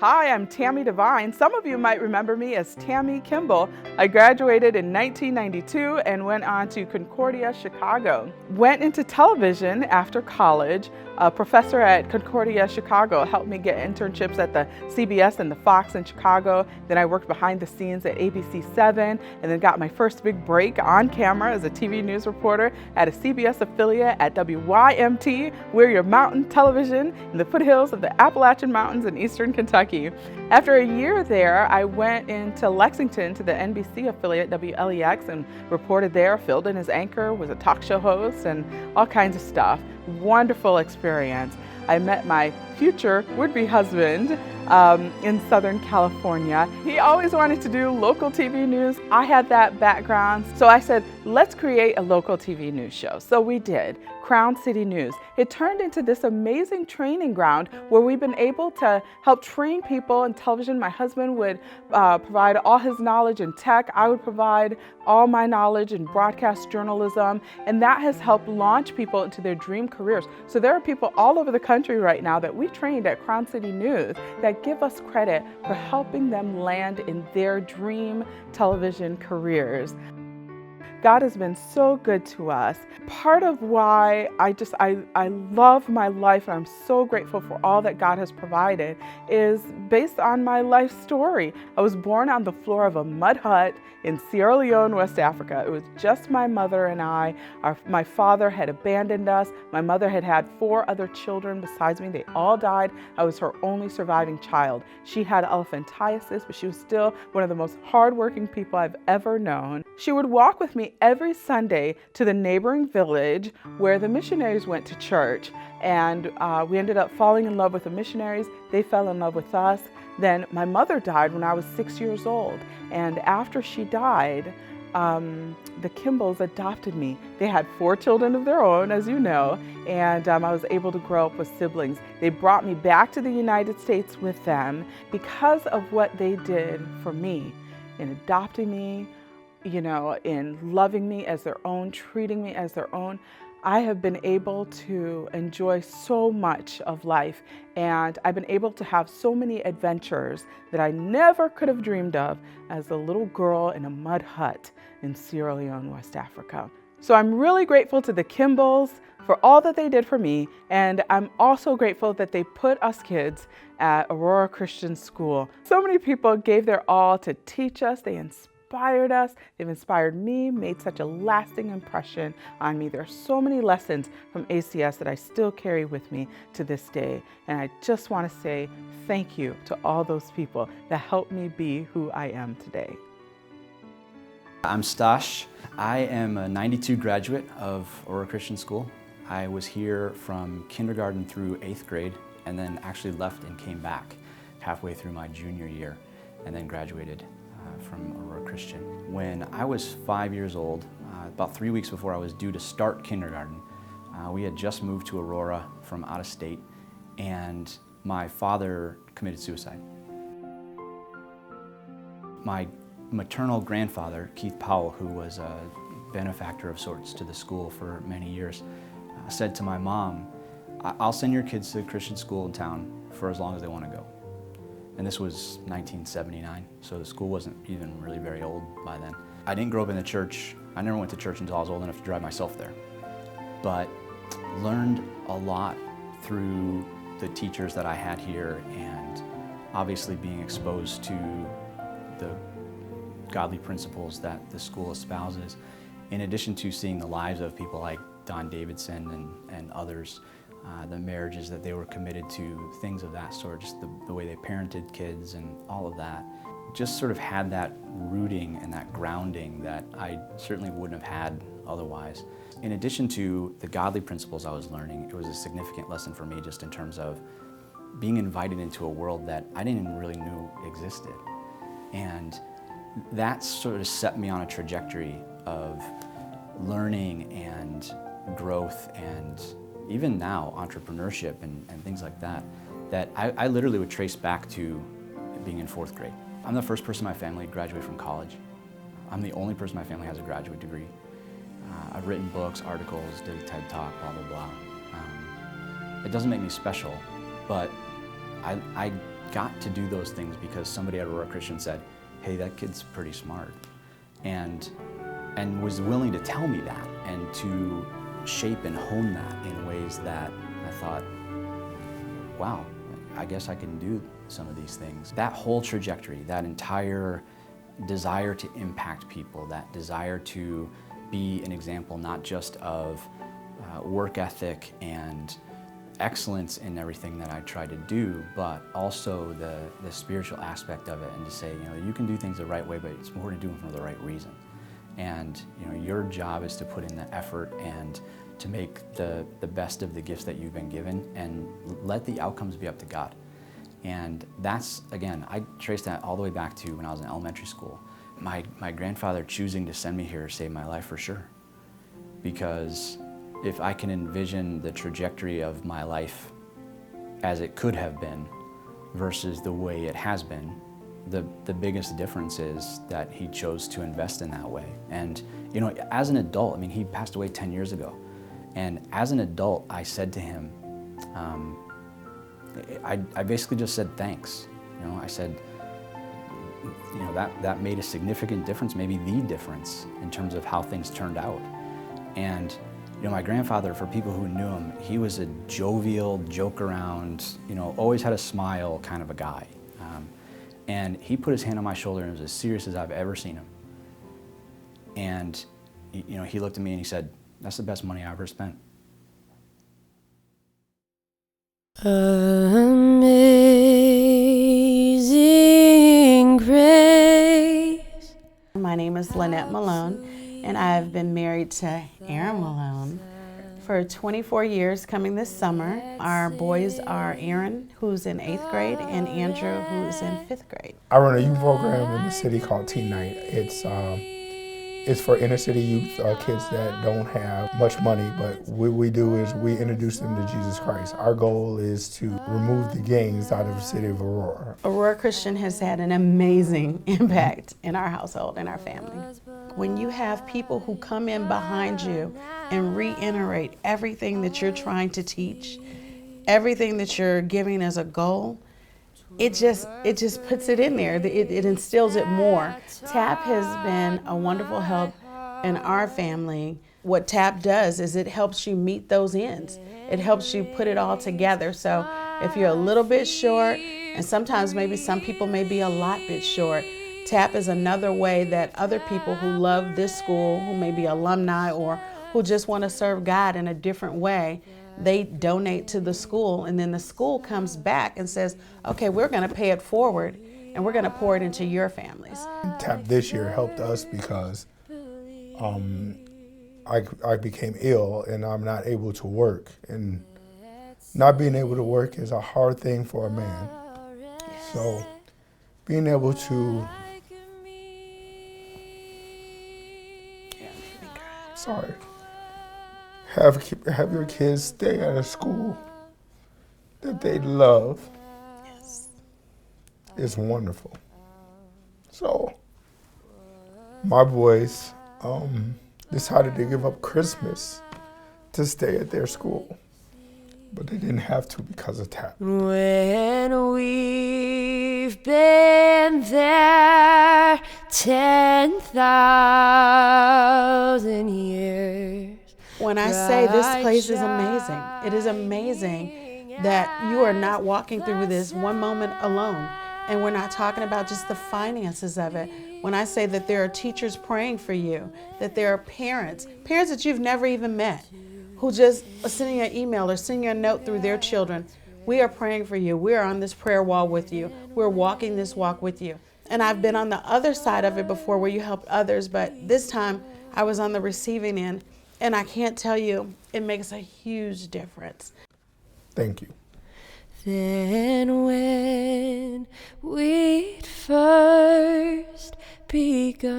Hi, I'm Tammy Divine. Some of you might remember me as Tammy Kimball. I graduated in 1992 and went on to Concordia, Chicago. Went into television after college. A professor at Concordia, Chicago helped me get internships at the CBS and the Fox in Chicago. Then I worked behind the scenes at ABC7 and then got my first big break on camera as a TV news reporter at a CBS affiliate at WYMT. We're your mountain television in the foothills of the Appalachian Mountains in eastern Kentucky. After a year there, I went into Lexington to the NBC affiliate WLEX and reported there, filled in as anchor, was a talk show host, and all kinds of stuff. Wonderful experience. I met my future would-be husband in Southern California. He always wanted to do local TV news. I had that background, so I said, let's create a local TV news show. So we did, Crown City News. It turned into this amazing training ground where we've been able to help train people in television. My husband would provide all his knowledge in tech. I would provide all my knowledge in broadcast journalism, and that has helped launch people into their dream careers. So there are people all over the country right now that we trained at Crown City News that give us credit for helping them land in their dream television careers. God has been so good to us. Part of why I love my life and I'm so grateful for all that God has provided is based on my life story. I was born on the floor of a mud hut in Sierra Leone, West Africa. It was just my mother and I. My father had abandoned us. My mother had had 4 other children besides me. They all died. I was her only surviving child. She had elephantiasis, but she was still one of the most hardworking people I've ever known. She would walk with me every Sunday to the neighboring village where the missionaries went to church. And we ended up falling in love with the missionaries. They fell in love with us. Then my mother died when I was 6 years old. And after she died, the Kimballs adopted me. They had 4 children of their own, as you know, and I was able to grow up with siblings. They brought me back to the United States with them because of what they did for me in adopting me, you know, in loving me as their own, treating me as their own. I have been able to enjoy so much of life, and I've been able to have so many adventures that I never could have dreamed of as a little girl in a mud hut in Sierra Leone, West Africa. So I'm really grateful to the Kimballs for all that they did for me, and I'm also grateful that they put us kids at Aurora Christian School. So many people gave their all to teach us. They inspired us, they've inspired me, made such a lasting impression on me. There are so many lessons from ACS that I still carry with me to this day. And I just want to say thank you to all those people that helped me be who I am today. I'm Stosh. I am a 92 graduate of Aurora Christian School. I was here from kindergarten through 8th grade and then actually left and came back halfway through my junior year and then graduated from Aurora Christian. When I was 5 years old, about 3 weeks before I was due to start kindergarten, we had just moved to Aurora from out of state, and my father committed suicide. My maternal grandfather, Keith Powell, who was a benefactor of sorts to the school for many years, said to my mom, I'll send your kids to the Christian school in town for as long as they want to go. And this was 1979, so the school wasn't even really very old by then. I didn't grow up in the church. I never went to church until I was old enough to drive myself there. But learned a lot through the teachers that I had here, and obviously being exposed to the godly principles that the school espouses, in addition to seeing the lives of people like Don Davidson and others, the marriages that they were committed to, things of that sort, just the way they parented kids and all of that. Just sort of had that rooting and that grounding that I certainly wouldn't have had otherwise. In addition to the godly principles I was learning, it was a significant lesson for me just in terms of being invited into a world that I didn't even really know existed. And that sort of set me on a trajectory of learning and growth and even now, entrepreneurship and things like that, that I literally would trace back to being in 4th grade. I'm the first person in my family to graduate from college. I'm the only person in my family who has a graduate degree. I've written books, articles, did a TED Talk, blah, blah, blah. It doesn't make me special, but I got to do those things because somebody at Aurora Christian said, hey, that kid's pretty smart. And was willing to tell me that and to shape and hone that in ways that I thought, wow, I guess I can do some of these things. That whole trajectory, that entire desire to impact people, that desire to be an example not just of work ethic and excellence in everything that I try to do, but also the spiritual aspect of it, and to say, you can do things the right way, but it's important to do them for the right reason. And your job is to put in the effort and to make the best of the gifts that you've been given, and let the outcomes be up to God. And that's, again, I trace that all the way back to when I was in elementary school. My grandfather choosing to send me here saved my life for sure. Because if I can envision the trajectory of my life as it could have been versus the way it has been, the biggest difference is that he chose to invest in that way. And as an adult, he passed away 10 years ago. And as an adult, I said to him, I basically just said thanks. I said, that made a significant difference, maybe the difference in terms of how things turned out. And my grandfather, for people who knew him, he was a jovial, joke around, always had a smile kind of a guy. And he put his hand on my shoulder and it was as serious as I've ever seen him. And he looked at me and he said, that's the best money I ever spent. Amazing grace. My name is Lynette Malone, and I've been married to Aaron Malone for 24 years coming this summer. Our boys are Aaron, who's in 8th grade, and Andrew, who's in 5th grade. I run a youth program in the city called Teen Night. It's for inner city youth, kids that don't have much money, but what we do is we introduce them to Jesus Christ. Our goal is to remove the gangs out of the city of Aurora. Aurora Christian has had an amazing impact in our household and our family. When you have people who come in behind you and reiterate everything that you're trying to teach, everything that you're giving as a goal, it just puts it in there. It instills it more. TAP has been a wonderful help in our family. What TAP does is it helps you meet those ends. It helps you put it all together. So if you're a little bit short, and sometimes maybe some people may be a lot bit short, TAP is another way that other people who love this school, who may be alumni or who just want to serve God in a different way, they donate to the school, and then the school comes back and says, okay, we're going to pay it forward and we're going to pour it into your families. TAP this year helped us because I became ill and I'm not able to work. And not being able to work is a hard thing for a man. So being able to have your kids stay at a school that they love is wonderful. So my boys decided to give up Christmas to stay at their school, but they didn't have to because of TAP. When we've been there 10,000 years. When I say this place is amazing, it is amazing that you are not walking through this one moment alone. And we're not talking about just the finances of it. When I say that there are teachers praying for you, that there are parents that you've never even met, who just are sending you an email or sending you a note through their children. We are praying for you. We are on this prayer wall with you. We're walking this walk with you. And I've been on the other side of it before where you helped others, but this time I was on the receiving end. And I can't tell you, it makes a huge difference. Thank you. Then when we'd first begun.